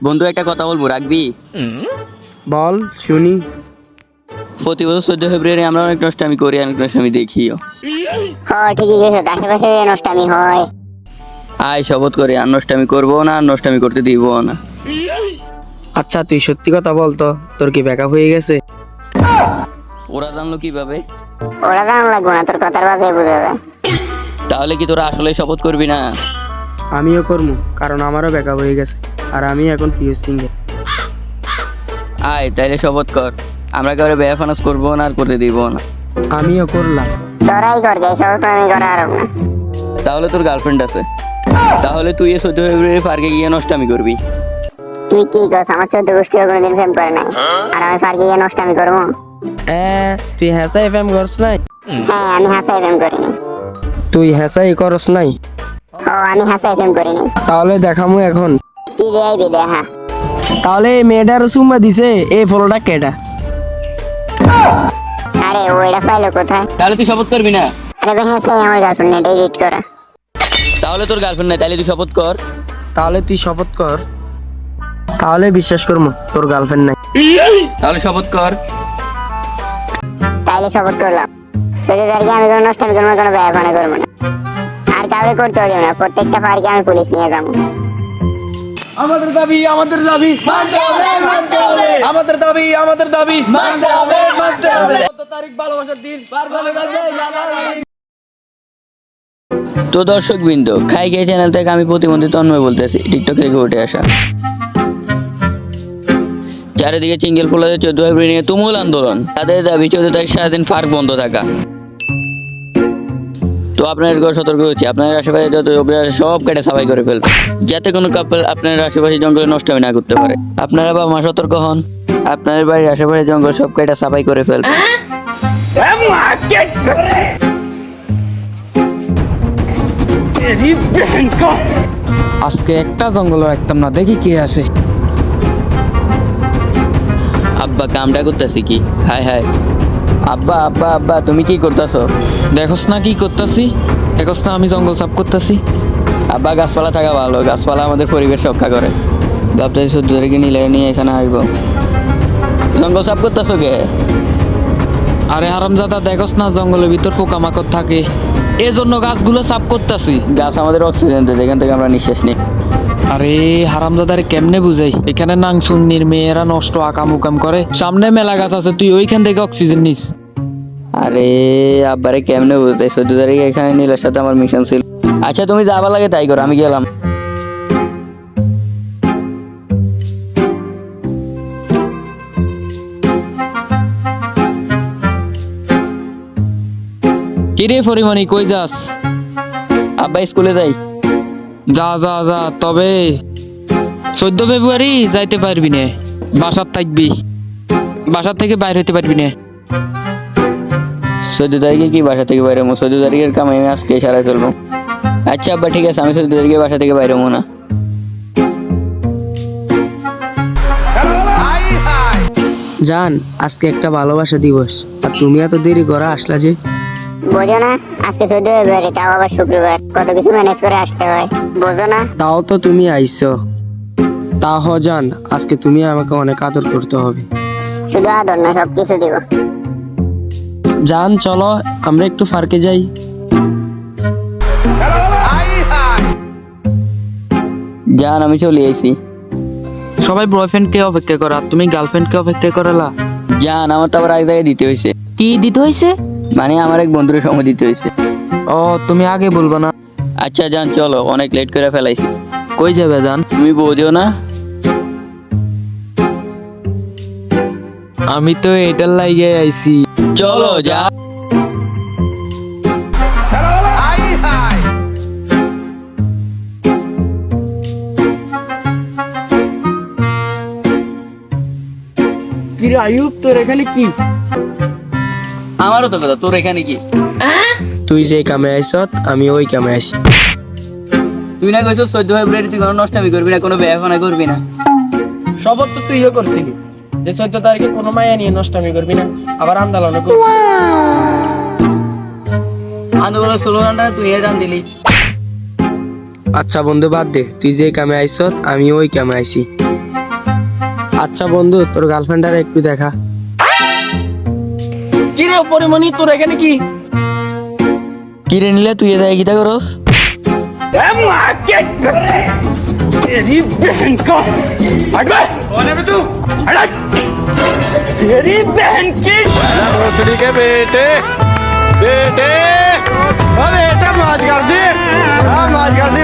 বন্ধু একটা কথা বলবো, রাখবি? বল শুনি। প্রতি বছর 14 ফেব্রুয়ারি আমরা অনেক নষ্টামি করি, অনেক নষ্টামি দেখিও। ঠিকই কইছো, আশেপাশে নষ্টামি হয়। আয় শপথ করে আর নষ্টামি করবো না, আর নষ্টামি করতে দিব না। আচ্ছা তুই সত্যি কথা বলতো, তোর কি ব্যাকআপ হয়ে গেছে? ওরা জানলো কিভাবে? ওরা জানা লাগবো না, তোর কথার বাজায় বোঝা যায়। তাহলে কি তোরা আসলে শপথ করবি না? আমিও করবো, কারণ আমারও ব্যাকআপ হয়ে গেছে আর আমি এখন পিওর সিঙ্গেল। আয় তাইলে শপথ কর, আমরা কাউরে ব্যয় ফানাস করবো না, আর করতে দিব না। আমিও করলাম। তোরাই কর গে, সব তো আমি করা আরব না। তাহলে তোর গার্লফ্রেন্ড আছে, তাহলে তুই এই 14 ফেব্রুয়ারি পার্কে গিয়ে নষ্টামি করবি। তুই কি করছ? আমার 14 গোষ্ঠীও কোনোদিন প্রেম করে নাই, আর আমি পার্কে গিয়ে নষ্টামি করবো? তুই হ্যাসা এফএম করস নাই? হ্যাঁ, আমি হাসা এফএম করিনি। তুই হ্যাসাই করস নাই? আমি হাসা এফএম করিনি। তাহলে দেখামু এখন। কি দেখাইবি দেখা? তাহলে এই মেয়েটার সুম্মা দিছে, এই ফলোটা কেটা? আরে ওইটা পাইলো কোথায়? তাহলে তুই শপথ করবি না? আরে ভাই হ্যাঁ, আমার গার্লফ্রেন্ড এটা এডিট করা। তাহলে তোর গার্লফ্রেন্ড নাই, তাহলে তুই শপথ কর। তাহলে তুই শপথ কর, তাহলে বিশ্বাস করবো তোর গার্লফ্রেন্ড নাই। তাহলে শপথ কর। তাইলে শপথ করলাম, 14 তারিখে আমি কোনো নষ্টামি করবো না, কোনো ব্যবহার করবো না, আর কাউরে করতেও দেবো না। প্রত্যেকটা পার্কে আমি পুলিশ নিয়ে যাবো। আমাদের দাবি মানতে হবে, মানতে হবে। আমাদের দাবি মানতে হবে, মানতে হবে। কত তারিখ ভালোবাসার দিন? তো দর্শক বৃন্দ, খাই খাই চ্যানেল থেকে আমি প্রতিবন্ধী তন্ময় বলতেছি, টিকটক থেকে উঠে আসা। চারিদিকে চিঙ্গেল ফোলাতে 14 ফেব্রুয়ারি নিয়ে তুমুল আন্দোলন। তাদের দাবি 14 তারিখ সারাদিন পার্ক বন্ধ থাকা। তো আপনাদের সতর্ক হচ্ছে, আপনার আশেপাশে যত জঙ্গল আছে সব কেটে সাফাই করে ফেলবে, যাতে কোনো কাপল আপনার আশেপাশে জঙ্গলে নষ্টমি না করতে পারে। আপনারা বাবা মা সতর্ক হন, আপনাদের বাড়ির আশেপাশে জঙ্গল সব কেটে সাফাই করে ফেলবে। আজকে একটা জঙ্গল রাখতাম না, দেখি কে আসে। আব্বা কামটা করতেছি কি? হায় হায়, আব্বা আব্বা আব্বা তুমি কি করতেছো? দেখোস না কি করতেছি? দেখোস না আমি জঙ্গল সাফ করতেছি? আব্বা গাছপালা থাকা ভালো, গাছপালা আমাদের পরিবেশ রক্ষা করে। ভাবতেছি 14 তারিখে নিয়ে এখানে আসবো। জঙ্গল সাফ করতেছো কে? আরে হারামজাদা, দেখোস না জঙ্গলের ভিতর পোকামাকড় থাকে, এজন্য গাছগুলো সাফ করতেছি। গাছ আমাদের অক্সিজেন দেয়, যেখান থেকে আমরা নিঃশ্বাস নিই। আরে হারামজাদারে কেমনে বুঝাই? এখানে নাংসুন্নির মেয়েরা নষ্ট আকাম উকাম করে, সামনে মেলা গাছ আছে, তুই ওইখান থেকে অক্সিজেন নিস। আরে আব্বারে কেমনে বলতে, 14 তারিখে এখানে নীলের সাথে আমার মিশন ছিল। আচ্ছা তুমি যাবা লাগে তাই করো, আমি গেলাম। কিরে ফরিমনি, কই যাস? আব্বা স্কুলে যাই। যা যা যা, তবে 14 ফেব্রুয়ারি যাইতে পারবি না, বাসার থাকবি, বাসার থেকে বাইর হইতে পারবি না। 14 তারিখে কি বাসা থেকে বাইরে হবো? 14 তারিখের কাম আমি আজকে সারাই ফেলবো। আচ্ছা আব্বা ঠিক আছে, আমি 14 তারিখে বাসা থেকে বাইরে হবো না। জান, আজকে একটা ভালোবাসা দিবস, আর তুমি এত দেরি করে আসলা যে? বোঝো না, আজকে 14 ফেব্রুয়ারি, তাও আবার শুক্রবার, কত কিছু ম্যানেজ করে আসতে হয়, বোঝো না? তাও তো তুমি আইছো। তাহ জান, আজকে তুমি আমাকে অনেক আদর করতে হবে। শুধু আদর না, সব কিছু দিব। জান চলো আমরা একটু পার্কে যাই। জান আমি চলে আইছি। সবাই বয়ফ্রেন্ডকে অপেক্ষা করা, তুমি গার্লফ্রেন্ডকে অপেক্ষা করালা? জান আমার তো আবার এক জায়গায় দিতে হয়েছে। কি দিতে হয়েছে? মানে আমার এক বন্ধুর সময় দিতে হয়েছে। ও তুমি আগে বলবা না? আচ্ছা জান চলো, অনেক লেট করে ফেলাইছি। কই যাবে জান? তুমি বোঝো না? আমি তো এটার লাইগে আইছি। চলো যা। কিরে আয়ুব, তোর এখানে কি? আমারও তো কথা, তোর এখানে কি? তুই যে কামে আইছত আমি ওই কামে আইছি। তুই না কইছিস 14 ফেব্রুয়ারি তুই কোনো নষ্টামি করবি না, কোনো ব্যবহার করবি না। শপথ তো তুইও করছিলি যে 14 তারিখে কোনো মায়া নিয়ে নষ্টামি করবি না, আবার আন্দোলন করবি। আন্দোলনের স্লোগানটা তুই জান দিলি। আচ্ছা বন্ধু বাদ দে, তুই যে কামে আইছত আমি ওই কামে আইছি। আচ্ছা বন্ধু তোর গার্লফ্রেন্ডারে একটু দেখা। কি রে পরিমণি, তোর এখানে কি? কিরে নিলে তুই এদায় গীতা করস? भोसड़ी के बेटे बेटे, बेटा मौज कर दी, मौज कर दी।